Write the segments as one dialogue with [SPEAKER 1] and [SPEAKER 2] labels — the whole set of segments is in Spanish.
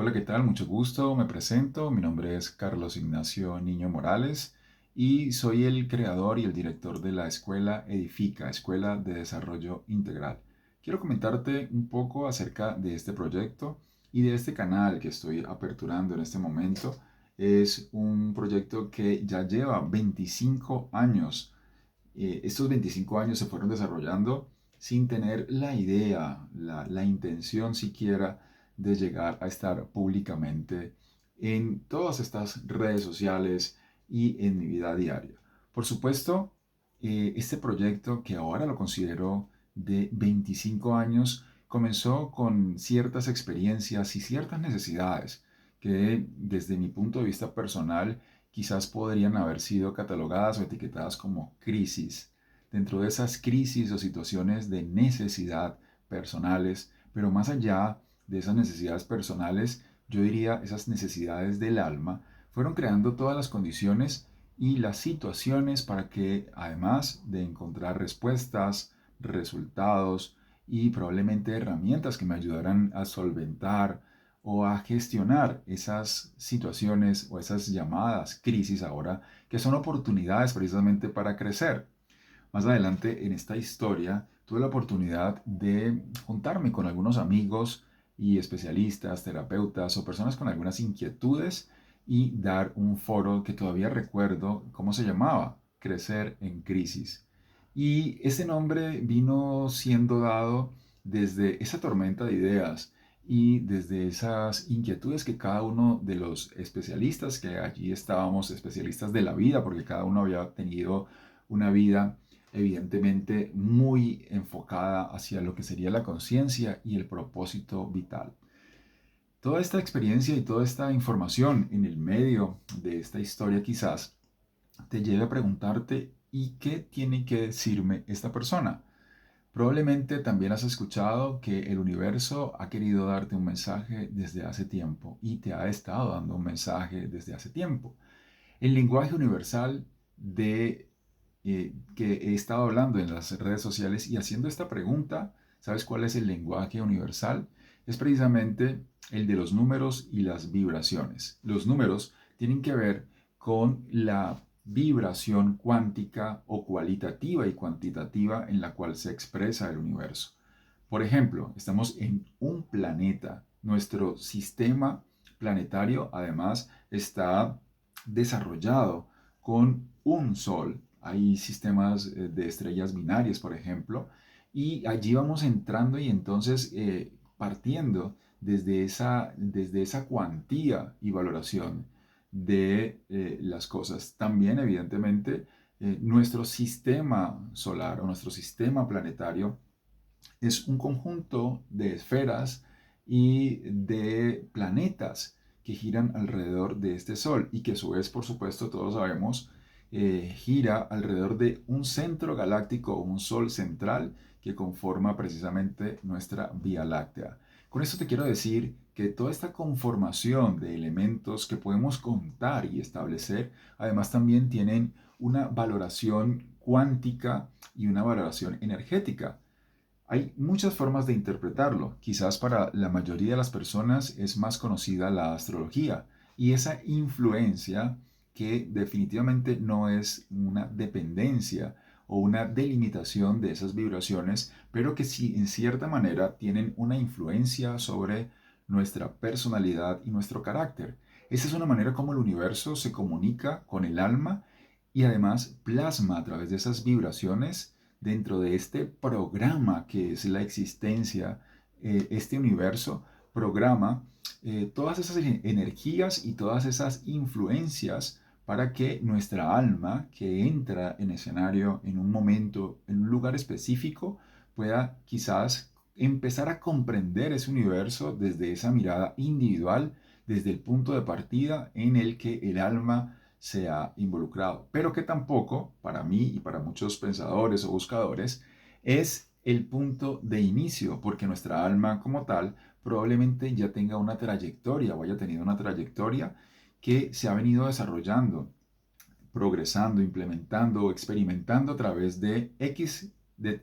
[SPEAKER 1] Hola, ¿qué tal? Mucho gusto, me presento. Mi nombre es Carlos Ignacio Niño Morales y soy el creador y el director de la escuela Edifica, Escuela de Desarrollo Integral. Quiero comentarte un poco acerca de este proyecto y de este canal que estoy aperturando en este momento. Es un proyecto que ya lleva 25 años. Estos 25 años se fueron desarrollando sin tener la idea, la intención siquiera de llegar a estar públicamente en todas estas redes sociales y en mi vida diaria. Por supuesto, este proyecto que ahora lo considero de 25 años comenzó con ciertas experiencias y ciertas necesidades que desde mi punto de vista personal quizás podrían haber sido catalogadas o etiquetadas como crisis. Dentro de esas crisis o situaciones de necesidad personales, pero más allá de esas necesidades personales, yo diría esas necesidades del alma, fueron creando todas las condiciones y las situaciones para que, además de encontrar respuestas, resultados y probablemente herramientas que me ayudaran a solventar o a gestionar esas situaciones o esas llamadas crisis ahora, que son oportunidades precisamente para crecer. Más adelante en esta historia tuve la oportunidad de juntarme con algunos amigos y especialistas, terapeutas o personas con algunas inquietudes y dar un foro que todavía recuerdo cómo se llamaba, Crecer en Crisis. Y ese nombre vino siendo dado desde esa tormenta de ideas y desde esas inquietudes que cada uno de los especialistas, que allí estábamos, especialistas de la vida, porque cada uno había tenido una vida evidentemente muy enfocada hacia lo que sería la conciencia y el propósito vital. Toda esta experiencia y toda esta información en el medio de esta historia quizás te lleve a preguntarte ¿y qué tiene que decirme esta persona? Probablemente también has escuchado que el universo ha querido darte un mensaje desde hace tiempo y te ha estado dando un mensaje desde hace tiempo. El lenguaje universal que he estado hablando en las redes sociales y haciendo esta pregunta, ¿sabes cuál es el lenguaje universal? Es precisamente el de los números y las vibraciones. Los números tienen que ver con la vibración cuántica o cualitativa y cuantitativa en la cual se expresa el universo. Por ejemplo, estamos en un planeta. Nuestro sistema planetario además está desarrollado con un sol. Hay sistemas de estrellas binarias, por ejemplo, y allí vamos entrando y entonces partiendo desde esa cuantía y valoración de las cosas. También, evidentemente, nuestro sistema solar o nuestro sistema planetario es un conjunto de esferas y de planetas que giran alrededor de este Sol y que a su vez, por supuesto, todos sabemos, gira alrededor de un centro galáctico o un Sol central que conforma precisamente nuestra Vía Láctea. Con esto te quiero decir que toda esta conformación de elementos que podemos contar y establecer, además también tienen una valoración cuántica y una valoración energética. Hay muchas formas de interpretarlo. Quizás para la mayoría de las personas es más conocida la astrología y esa influencia que definitivamente no es una dependencia o una delimitación de esas vibraciones, pero que sí en cierta manera tienen una influencia sobre nuestra personalidad y nuestro carácter. Esa es una manera como el universo se comunica con el alma y además plasma a través de esas vibraciones dentro de este programa que es la existencia, este universo, programa todas esas energías y todas esas influencias para que nuestra alma, que entra en escenario en un momento, en un lugar específico, pueda quizás empezar a comprender ese universo desde esa mirada individual, desde el punto de partida en el que el alma se ha involucrado, pero que tampoco, para mí y para muchos pensadores o buscadores, es el punto de inicio, porque nuestra alma como tal probablemente ya tenga una trayectoria o haya tenido una trayectoria que se ha venido desarrollando, progresando, implementando o experimentando a través de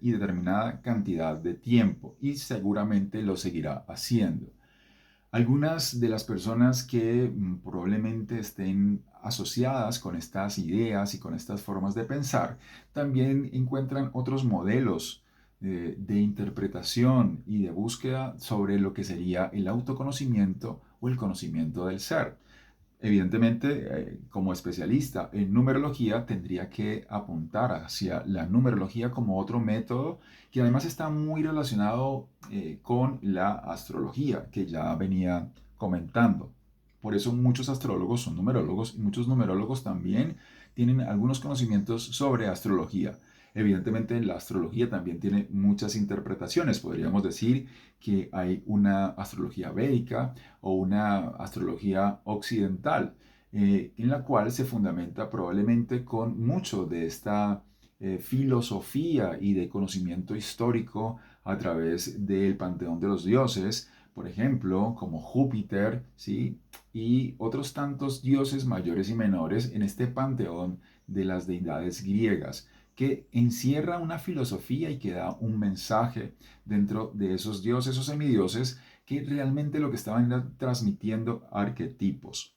[SPEAKER 1] y determinada cantidad de tiempo y seguramente lo seguirá haciendo. Algunas de las personas que probablemente estén asociadas con estas ideas y con estas formas de pensar, también encuentran otros modelos de interpretación y de búsqueda sobre lo que sería el autoconocimiento o el conocimiento del ser. Evidentemente, como especialista en numerología, tendría que apuntar hacia la numerología como otro método que además está muy relacionado con la astrología, que ya venía comentando. Por eso muchos astrólogos son numerólogos y muchos numerólogos también tienen algunos conocimientos sobre astrología. Evidentemente, la astrología también tiene muchas interpretaciones. Podríamos decir que hay una astrología védica, o una astrología occidental, en la cual se fundamenta probablemente con mucho de esta filosofía y de conocimiento histórico a través del panteón de los dioses, por ejemplo, como Júpiter, ¿sí? Y otros tantos dioses mayores y menores en este panteón de las deidades griegas, que encierra una filosofía y que da un mensaje dentro de esos dioses o semidioses que realmente lo que estaban era transmitiendo arquetipos.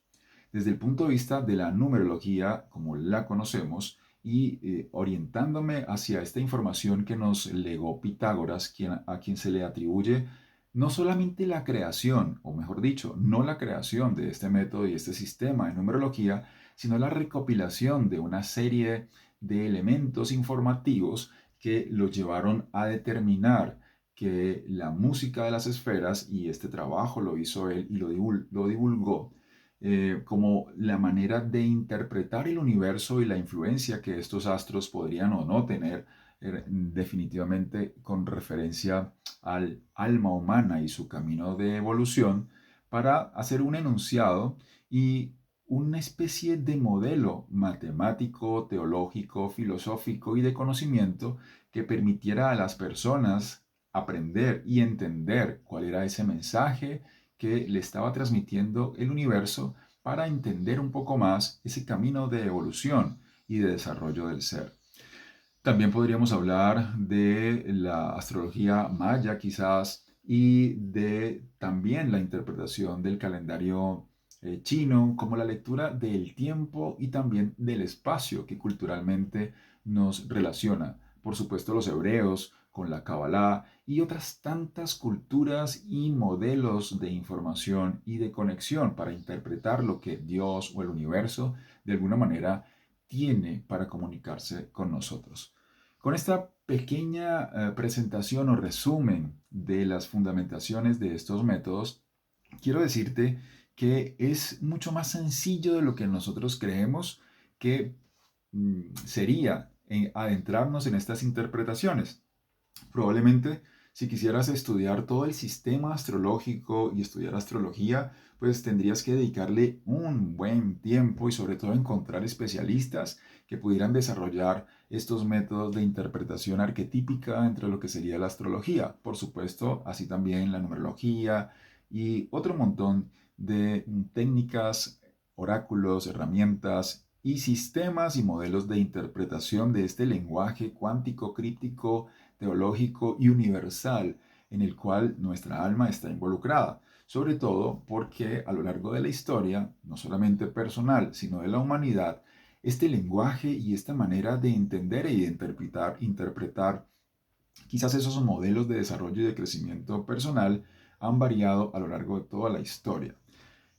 [SPEAKER 1] Desde el punto de vista de la numerología, como la conocemos, y orientándome hacia esta información que nos legó Pitágoras, a quien se le atribuye no solamente la creación, o mejor dicho, no la creación de este método y este sistema de numerología, sino la recopilación de una serie de elementos informativos que lo llevaron a determinar que la música de las esferas, y este trabajo lo hizo él y lo divulgó, como la manera de interpretar el universo y la influencia que estos astros podrían o no tener, definitivamente con referencia al alma humana y su camino de evolución, para hacer un enunciado y una especie de modelo matemático, teológico, filosófico y de conocimiento que permitiera a las personas aprender y entender cuál era ese mensaje que le estaba transmitiendo el universo, para entender un poco más ese camino de evolución y de desarrollo del ser. También podríamos hablar de la astrología maya quizás, y de también la interpretación del calendario chino, como la lectura del tiempo y también del espacio que culturalmente nos relaciona. Por supuesto, los hebreos con la Kabbalah y otras tantas culturas y modelos de información y de conexión para interpretar lo que Dios o el universo de alguna manera tiene para comunicarse con nosotros. Con esta pequeña presentación o resumen de las fundamentaciones de estos métodos, quiero decirte que es mucho más sencillo de lo que nosotros creemos que sería adentrarnos en estas interpretaciones. Probablemente, si quisieras estudiar todo el sistema astrológico y estudiar astrología, pues tendrías que dedicarle un buen tiempo y sobre todo encontrar especialistas que pudieran desarrollar estos métodos de interpretación arquetípica entre lo que sería la astrología. Por supuesto, así también la numerología y otro montón de técnicas, oráculos, herramientas y sistemas y modelos de interpretación de este lenguaje cuántico, críptico, teológico y universal en el cual nuestra alma está involucrada, sobre todo porque a lo largo de la historia, no solamente personal, sino de la humanidad, este lenguaje y esta manera de entender e interpretar quizás esos modelos de desarrollo y de crecimiento personal han variado a lo largo de toda la historia.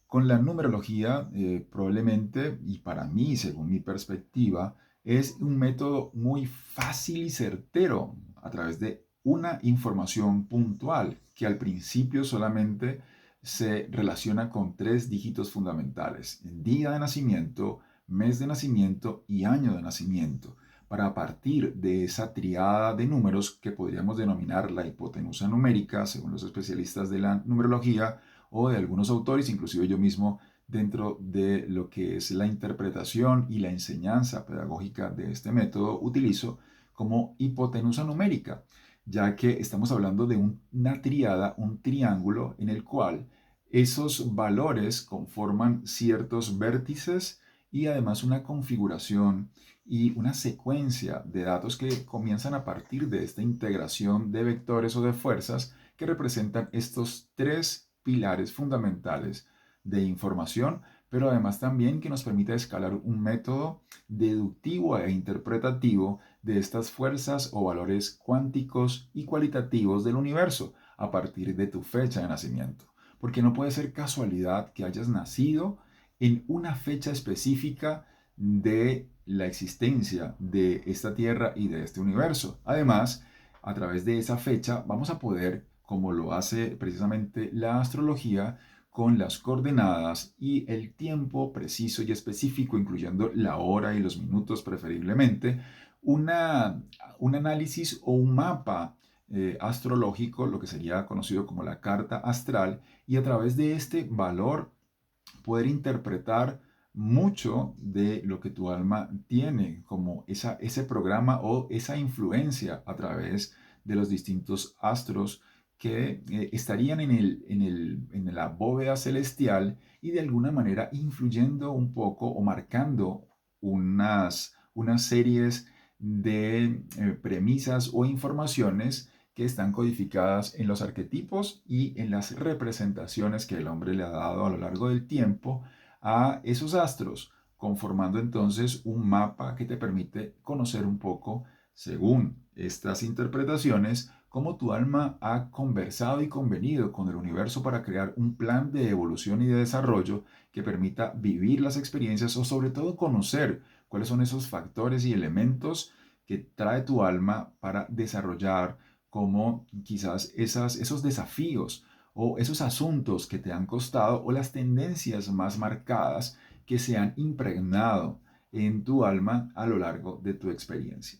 [SPEAKER 1] Con la numerología, probablemente, y para mí, según mi perspectiva, es un método muy fácil y certero a través de una información puntual que al principio solamente se relaciona con tres dígitos fundamentales: día de nacimiento, mes de nacimiento y año de nacimiento, para a partir de esa triada de números que podríamos denominar la hipotenusa numérica, según los especialistas de la numerología, o de algunos autores, inclusive yo mismo, dentro de lo que es la interpretación y la enseñanza pedagógica de este método, utilizo como hipotenusa numérica, ya que estamos hablando de una triada, un triángulo en el cual esos valores conforman ciertos vértices y además una configuración y una secuencia de datos que comienzan a partir de esta integración de vectores o de fuerzas que representan estos tres pilares fundamentales de información, pero además también que nos permite escalar un método deductivo e interpretativo de estas fuerzas o valores cuánticos y cualitativos del universo a partir de tu fecha de nacimiento. Porque no puede ser casualidad que hayas nacido en una fecha específica de la existencia de esta Tierra y de este universo. Además, a través de esa fecha vamos a poder, como lo hace precisamente la astrología, con las coordenadas y el tiempo preciso y específico, incluyendo la hora y los minutos preferiblemente, una, un análisis o un mapa astrológico, lo que sería conocido como la carta astral, y a través de este valor poder interpretar mucho de lo que tu alma tiene, como ese programa o esa influencia a través de los distintos astros que estarían en la bóveda celestial y de alguna manera influyendo un poco o marcando unas series de premisas o informaciones que están codificadas en los arquetipos y en las representaciones que el hombre le ha dado a lo largo del tiempo a esos astros, conformando entonces un mapa que te permite conocer un poco, según estas interpretaciones, cómo tu alma ha conversado y convenido con el universo para crear un plan de evolución y de desarrollo que permita vivir las experiencias o sobre todo conocer cuáles son esos factores y elementos que trae tu alma para desarrollar como quizás esos desafíos o esos asuntos que te han costado o las tendencias más marcadas que se han impregnado en tu alma a lo largo de tu experiencia.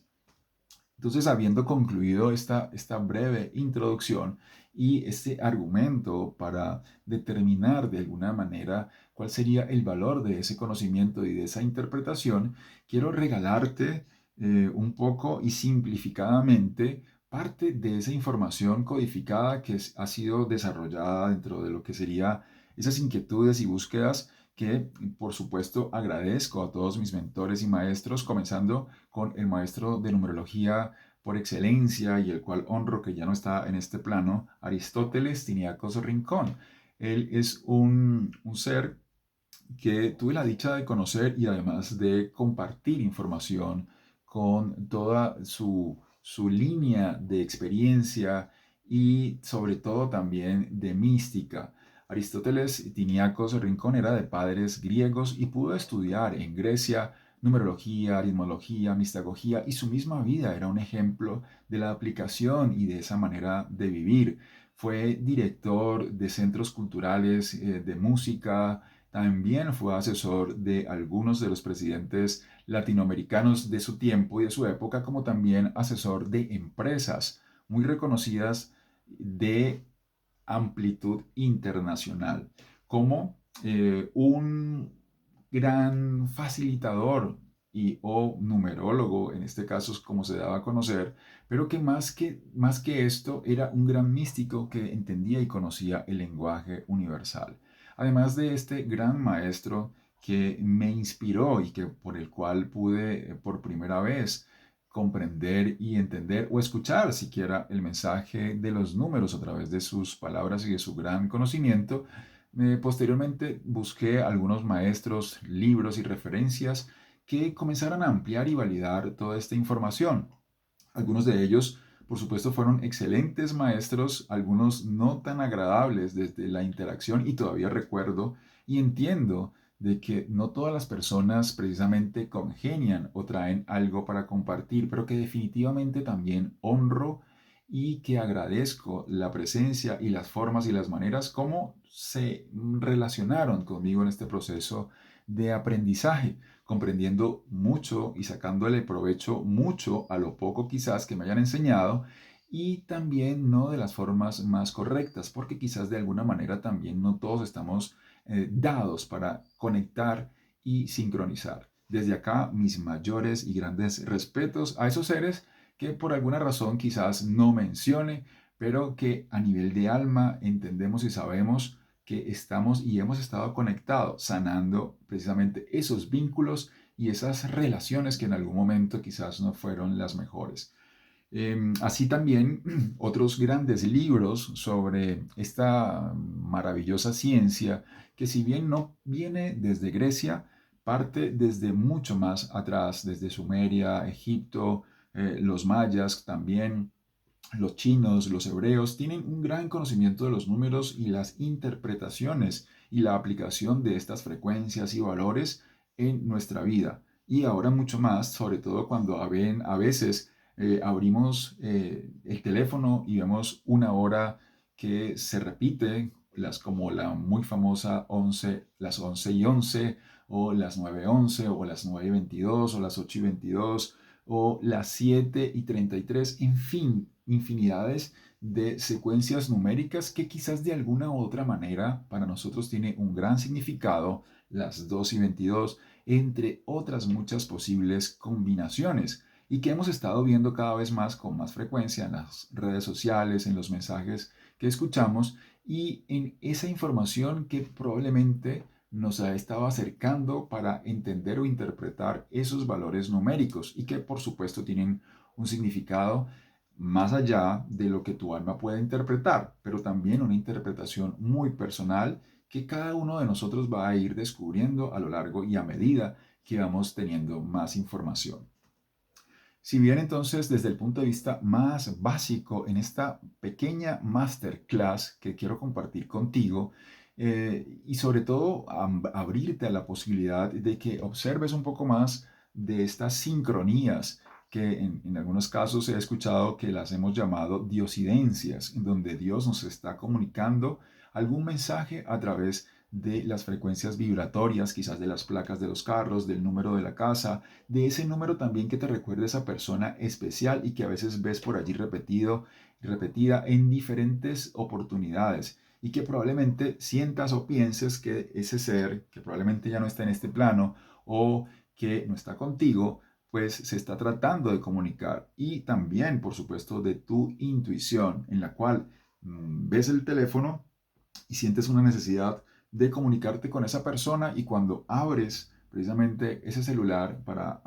[SPEAKER 1] Entonces, habiendo concluido esta breve introducción y este argumento para determinar de alguna manera cuál sería el valor de ese conocimiento y de esa interpretación, quiero regalarte un poco y simplificadamente parte de esa información codificada que ha sido desarrollada dentro de lo que sería esas inquietudes y búsquedas que, por supuesto, agradezco a todos mis mentores y maestros, comenzando con el maestro de numerología por excelencia y el cual honro que ya no está en este plano, Aristóteles Tiniacos Rincón. Él es un ser que tuve la dicha de conocer y además de compartir información con toda su línea de experiencia y sobre todo también de mística. Aristóteles Tiniacos Rincón era de padres griegos y pudo estudiar en Grecia numerología, aritmología, mistagogía y su misma vida era un ejemplo de la aplicación y de esa manera de vivir. Fue director de centros culturales de música, también fue asesor de algunos de los presidentes latinoamericanos de su tiempo y de su época, como también asesor de empresas muy reconocidas de amplitud internacional, como un gran facilitador y o numerólogo, en este caso es como se daba a conocer, pero que más que esto era un gran místico que entendía y conocía el lenguaje universal. Además de este gran maestro que me inspiró y que por el cual pude por primera vez comprender y entender o escuchar siquiera el mensaje de los números a través de sus palabras y de su gran conocimiento. Posteriormente busqué algunos maestros, libros y referencias que comenzaran a ampliar y validar toda esta información. Algunos de ellos, por supuesto, fueron excelentes maestros, algunos no tan agradables desde la interacción y todavía recuerdo y entiendo de que no todas las personas precisamente congenian o traen algo para compartir, pero que definitivamente también honro y que agradezco la presencia y las formas y las maneras como se relacionaron conmigo en este proceso de aprendizaje, comprendiendo mucho y sacándole provecho mucho a lo poco quizás que me hayan enseñado y también no de las formas más correctas, porque quizás de alguna manera también no todos estamos dados para conectar y sincronizar. Desde acá, mis mayores y grandes respetos a esos seres que por alguna razón quizás no mencione, pero que a nivel de alma entendemos y sabemos que estamos y hemos estado conectados, sanando precisamente esos vínculos y esas relaciones que en algún momento quizás no fueron las mejores. Así también otros grandes libros sobre esta maravillosa ciencia que si bien no viene desde Grecia, parte desde mucho más atrás, desde Sumeria, Egipto, los mayas también, los chinos, los hebreos, tienen un gran conocimiento de los números y las interpretaciones y la aplicación de estas frecuencias y valores en nuestra vida. Y ahora mucho más, sobre todo cuando a veces abrimos el teléfono y vemos una hora que se repite, como la muy famosa 11, las 11:11, o las 9:11, o las 9:22, o las 8:22, o las 7:33, en fin, infinidades de secuencias numéricas que quizás de alguna u otra manera para nosotros tiene un gran significado, las 2:22, entre otras muchas posibles combinaciones, y que hemos estado viendo cada vez más con más frecuencia en las redes sociales, en los mensajes que escuchamos y en esa información que probablemente nos ha estado acercando para entender o interpretar esos valores numéricos y que por supuesto tienen un significado más allá de lo que tu alma puede interpretar, pero también una interpretación muy personal que cada uno de nosotros va a ir descubriendo a lo largo y a medida que vamos teniendo más información. Si bien entonces desde el punto de vista más básico en esta pequeña masterclass que quiero compartir contigo, y sobre todo abrirte a la posibilidad de que observes un poco más de estas sincronías que en algunos casos he escuchado que las hemos llamado diosidencias, en donde Dios nos está comunicando algún mensaje a través de las frecuencias vibratorias, quizás de las placas de los carros, del número de la casa, de ese número también que te recuerde a esa persona especial y que a veces ves por allí repetida en diferentes oportunidades y que probablemente sientas o pienses que ese ser, que probablemente ya no está en este plano o que no está contigo, pues se está tratando de comunicar. Y también, por supuesto, de tu intuición, en la cual ves el teléfono y sientes una necesidad de comunicarte con esa persona y cuando abres precisamente ese celular para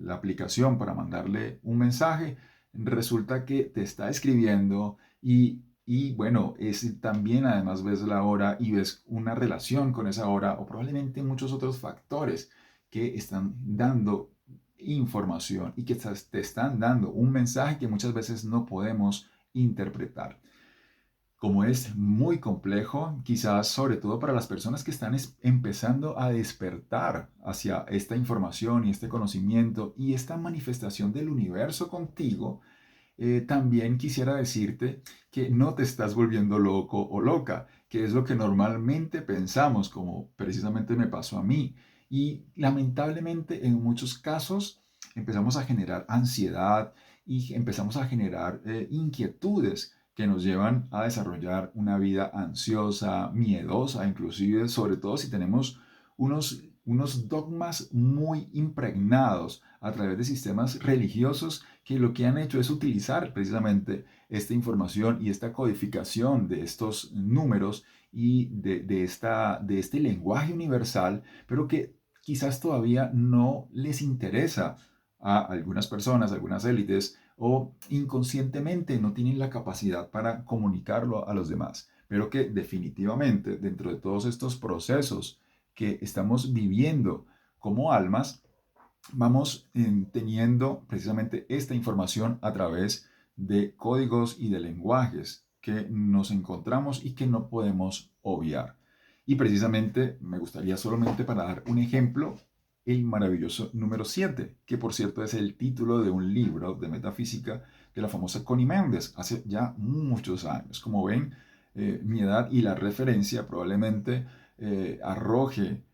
[SPEAKER 1] la aplicación para mandarle un mensaje, resulta que te está escribiendo y bueno, es también además ves la hora y ves una relación con esa hora o probablemente muchos otros factores que están dando información y que te están dando un mensaje que muchas veces no podemos interpretar. Como es muy complejo, quizás sobre todo para las personas que están empezando a despertar hacia esta información y este conocimiento y esta manifestación del universo contigo, también quisiera decirte que no te estás volviendo loco o loca, que es lo que normalmente pensamos, como precisamente me pasó a mí. Y lamentablemente en muchos casos empezamos a generar ansiedad y empezamos a generar inquietudes que nos llevan a desarrollar una vida ansiosa, miedosa, inclusive, sobre todo si tenemos unos dogmas muy impregnados a través de sistemas religiosos que lo que han hecho es utilizar precisamente esta información y esta codificación de estos números y de este lenguaje universal, pero que quizás todavía no les interesa a algunas personas, a algunas élites, o inconscientemente no tienen la capacidad para comunicarlo a los demás, pero que definitivamente dentro de todos estos procesos que estamos viviendo como almas, vamos teniendo precisamente esta información a través de códigos y de lenguajes que nos encontramos y que no podemos obviar. Y precisamente me gustaría solamente para dar un ejemplo, el maravilloso número 7, que por cierto es el título de un libro de metafísica de la famosa Connie Méndez, hace ya muchos años. Como ven, mi edad y la referencia probablemente arroje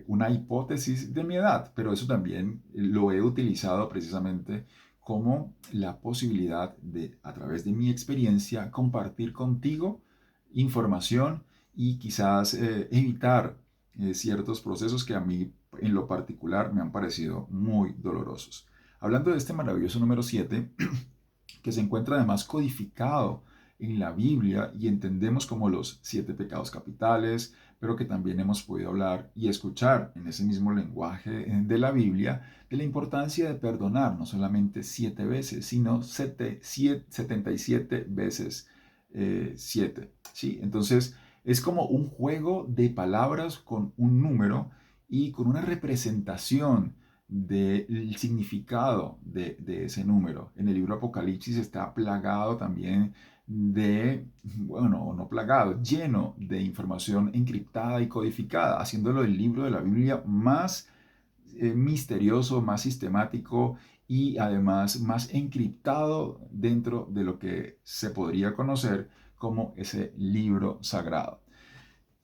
[SPEAKER 1] una hipótesis de mi edad, pero eso también lo he utilizado precisamente como la posibilidad de, a través de mi experiencia, compartir contigo información y quizás evitar ciertos procesos que a mí en lo particular me han parecido muy dolorosos. Hablando de este maravilloso número 7, que se encuentra además codificado en la Biblia y entendemos como los 7 pecados capitales, pero que también hemos podido hablar y escuchar en ese mismo lenguaje de la Biblia de la importancia de perdonar no solamente 7 veces, sino 77 veces 7. ¿Sí? Entonces es como un juego de palabras con un número y con una representación del significado de ese número. En el libro Apocalipsis está plagado también bueno, no plagado, lleno de información encriptada y codificada, haciéndolo el libro de la Biblia más misterioso, más sistemático y además más encriptado dentro de lo que se podría conocer como ese libro sagrado.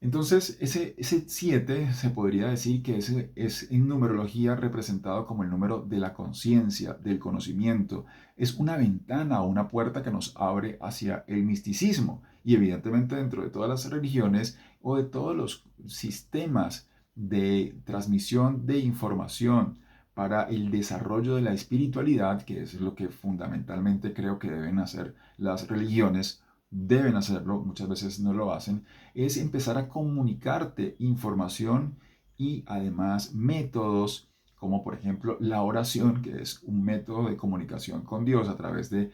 [SPEAKER 1] Entonces, ese 7 se podría decir que ese es en numerología representado como el número de la conciencia, del conocimiento. Es una ventana o una puerta que nos abre hacia el misticismo. Y evidentemente dentro de todas las religiones o de todos los sistemas de transmisión de información para el desarrollo de la espiritualidad, que es lo que fundamentalmente creo que deben hacer las religiones, deben hacerlo, muchas veces no lo hacen, es empezar a comunicarte información y además métodos como por ejemplo la oración, que es un método de comunicación con Dios a través de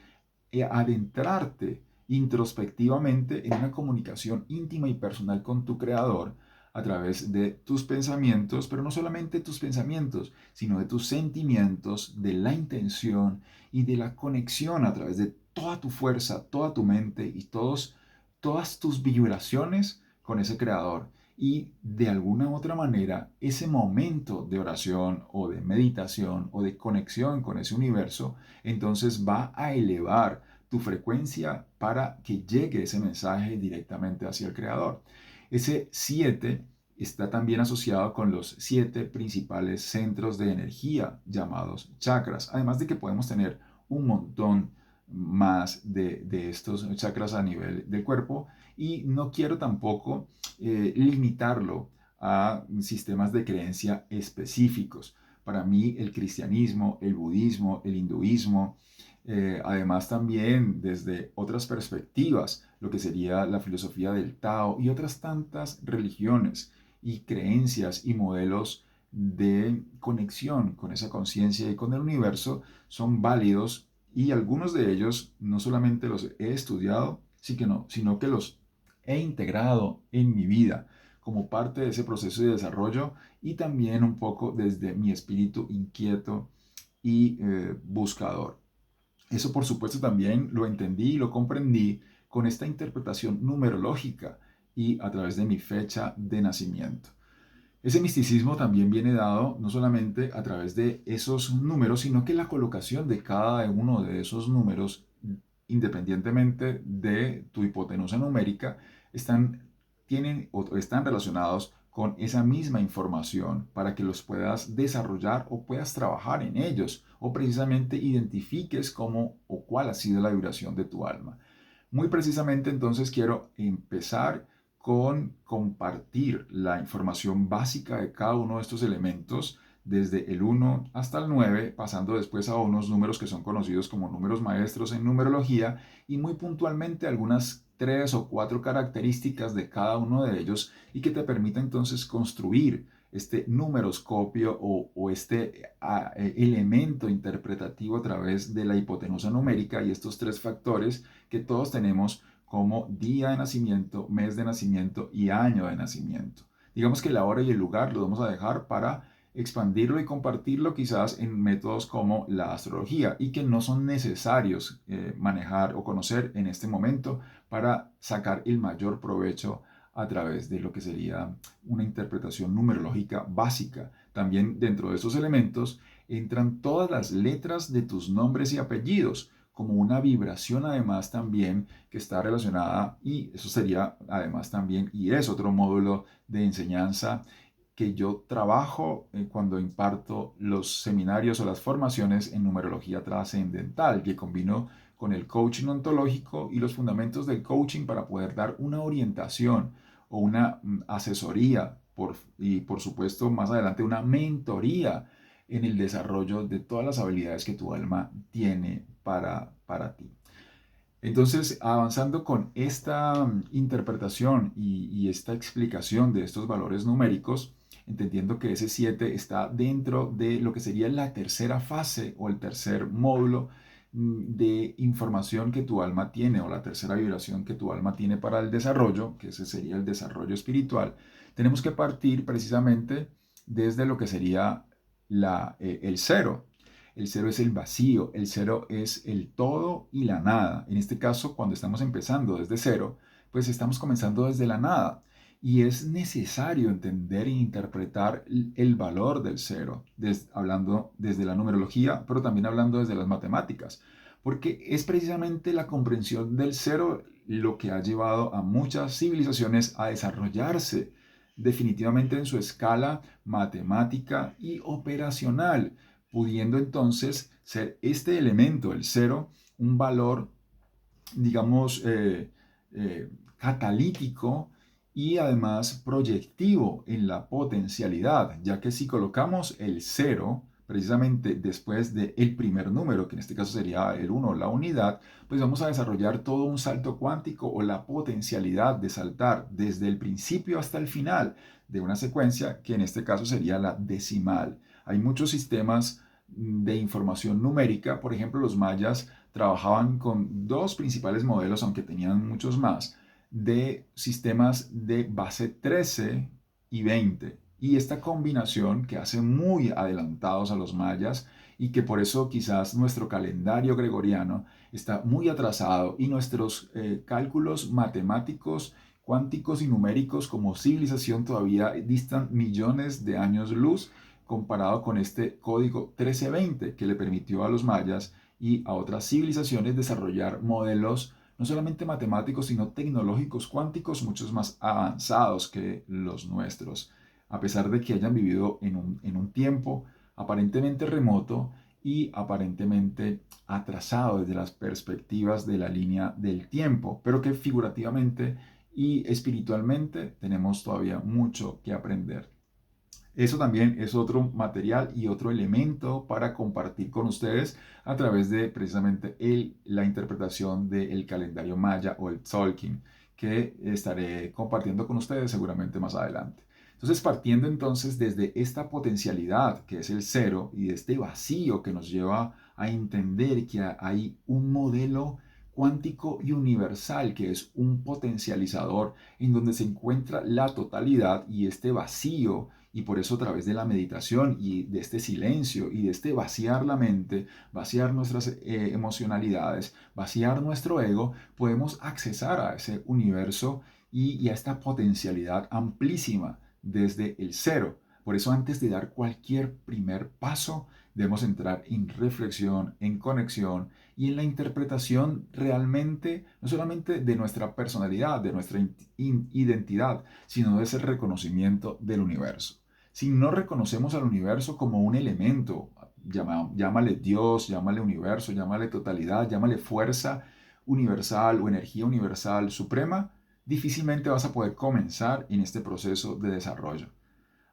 [SPEAKER 1] adentrarte introspectivamente en una comunicación íntima y personal con tu Creador a través de tus pensamientos, pero no solamente tus pensamientos, sino de tus sentimientos, de la intención y de la conexión a través de toda tu fuerza, toda tu mente y todas tus vibraciones con ese creador. Y de alguna u otra manera, ese momento de oración o de meditación o de conexión con ese universo, entonces va a elevar tu frecuencia para que llegue ese mensaje directamente hacia el creador. Ese 7 está también asociado con los 7 principales centros de energía llamados chakras, además de que podemos tener un montón más de estos chakras a nivel del cuerpo y no quiero tampoco limitarlo a sistemas de creencia específicos. Para mí el cristianismo, el budismo, el hinduismo, además también desde otras perspectivas, lo que sería la filosofía del Tao y otras tantas religiones y creencias y modelos de conexión con esa conciencia y con el universo son válidos y algunos de ellos no solamente los he estudiado, sino que los he integrado en mi vida como parte de ese proceso de desarrollo y también un poco desde mi espíritu inquieto y buscador. Eso por supuesto también lo entendí y lo comprendí con esta interpretación numerológica y a través de mi fecha de nacimiento. Ese misticismo también viene dado no solamente a través de esos números, sino que la colocación de cada uno de esos números, independientemente de tu hipotenusa numérica, tienen o están relacionados con esa misma información para que los puedas desarrollar o puedas trabajar en ellos o precisamente identifiques cómo o cuál ha sido la vibración de tu alma. Muy precisamente entonces quiero empezar con compartir la información básica de cada uno de estos elementos, desde el 1 hasta el 9, pasando después a unos números que son conocidos como números maestros en numerología y muy puntualmente algunas 3 o 4 características de cada uno de ellos y que te permita entonces construir este numeroscopio o este elemento interpretativo a través de la hipotenusa numérica y estos 3 factores que todos tenemos como día de nacimiento, mes de nacimiento y año de nacimiento. Digamos que la hora y el lugar lo vamos a dejar para expandirlo y compartirlo quizás en métodos como la astrología y que no son necesarios manejar o conocer en este momento para sacar el mayor provecho a través de lo que sería una interpretación numerológica básica. También dentro de estos elementos entran todas las letras de tus nombres y apellidos, como una vibración además también que está relacionada, y eso sería además también, y es otro módulo de enseñanza que yo trabajo cuando imparto los seminarios o las formaciones en numerología trascendental, que combino con el coaching ontológico y los fundamentos del coaching para poder dar una orientación o una asesoría y por supuesto más adelante una mentoría en el desarrollo de todas las habilidades que tu alma tiene para ti. Entonces, avanzando con esta interpretación y esta explicación de estos valores numéricos, entendiendo que ese 7 está dentro de lo que sería la tercera fase o el tercer módulo de información que tu alma tiene o la tercera vibración que tu alma tiene para el desarrollo, que ese sería el desarrollo espiritual, tenemos que partir precisamente desde lo que sería el cero. El cero es el vacío, el cero es el todo y la nada. En este caso, cuando estamos empezando desde cero, pues estamos comenzando desde la nada. Y es necesario entender e interpretar el valor del cero, hablando desde la numerología, pero también hablando desde las matemáticas, porque es precisamente la comprensión del cero lo que ha llevado a muchas civilizaciones a desarrollarse definitivamente en su escala matemática y operacional, pudiendo entonces ser este elemento, el cero, un valor, digamos, catalítico y además proyectivo en la potencialidad, ya que si colocamos el cero precisamente después del primer número, que en este caso sería el uno, la unidad, pues vamos a desarrollar todo un salto cuántico o la potencialidad de saltar desde el principio hasta el final de una secuencia que en este caso sería la decimal. Hay muchos sistemas de información numérica, por ejemplo, los mayas trabajaban con dos principales modelos, aunque tenían muchos más, de sistemas de base 13 y 20. Y esta combinación que hace muy adelantados a los mayas y que por eso quizás nuestro calendario gregoriano está muy atrasado y nuestros cálculos matemáticos, cuánticos y numéricos como civilización todavía distan millones de años luz comparado con este código 1320 que le permitió a los mayas y a otras civilizaciones desarrollar modelos no solamente matemáticos, sino tecnológicos cuánticos muchos más avanzados que los nuestros, a pesar de que hayan vivido en un tiempo aparentemente remoto y aparentemente atrasado desde las perspectivas de la línea del tiempo, pero que figurativamente y espiritualmente tenemos todavía mucho que aprender. Eso también es otro material y otro elemento para compartir con ustedes a través de precisamente la interpretación del calendario maya o el Tzolk'in, que estaré compartiendo con ustedes seguramente más adelante. Entonces, partiendo entonces desde esta potencialidad que es el cero y de este vacío que nos lleva a entender que hay un modelo cuántico y universal que es un potencializador en donde se encuentra la totalidad y este vacío, y por eso a través de la meditación y de este silencio y de este vaciar la mente, vaciar nuestras emocionalidades, vaciar nuestro ego, podemos accesar a ese universo y a esta potencialidad amplísima desde el cero. Por eso antes de dar cualquier primer paso, debemos entrar en reflexión, en conexión y en la interpretación realmente, no solamente de nuestra personalidad, de nuestra identidad, sino de ese reconocimiento del universo. Si no reconocemos al universo como un elemento, llámale Dios, llámale universo, llámale totalidad, llámale fuerza universal o energía universal suprema, difícilmente vas a poder comenzar en este proceso de desarrollo.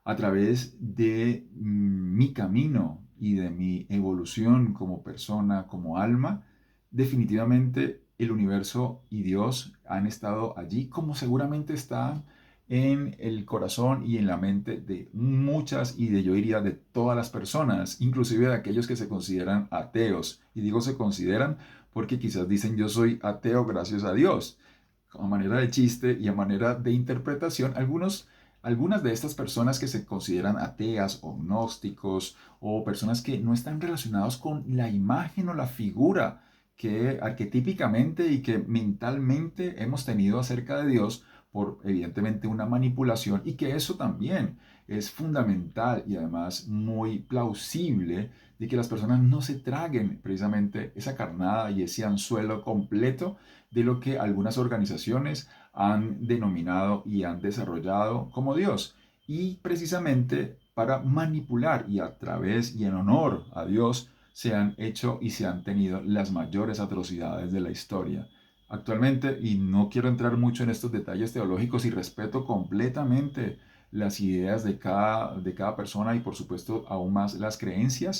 [SPEAKER 1] A través de mi camino y de mi evolución como persona, como alma, definitivamente el universo y Dios han estado allí, como seguramente están en el corazón y en la mente de muchas y de yo diría de todas las personas, inclusive de aquellos que se consideran ateos. Y digo se consideran porque quizás dicen yo soy ateo gracias a Dios. A manera de chiste y a manera de interpretación, algunas de estas personas que se consideran ateas o gnósticos o personas que no están relacionados con la imagen o la figura que arquetípicamente y que mentalmente hemos tenido acerca de Dios por evidentemente una manipulación y que eso también es fundamental y además muy plausible de que las personas no se traguen precisamente esa carnada y ese anzuelo completo de lo que algunas organizaciones han denominado y han desarrollado como Dios. Y precisamente para manipular y a través y en honor a Dios se han hecho y se han tenido las mayores atrocidades de la historia. Actualmente, y no quiero entrar mucho en estos detalles teológicos y respeto completamente las ideas de cada persona y por supuesto aún más las creencias,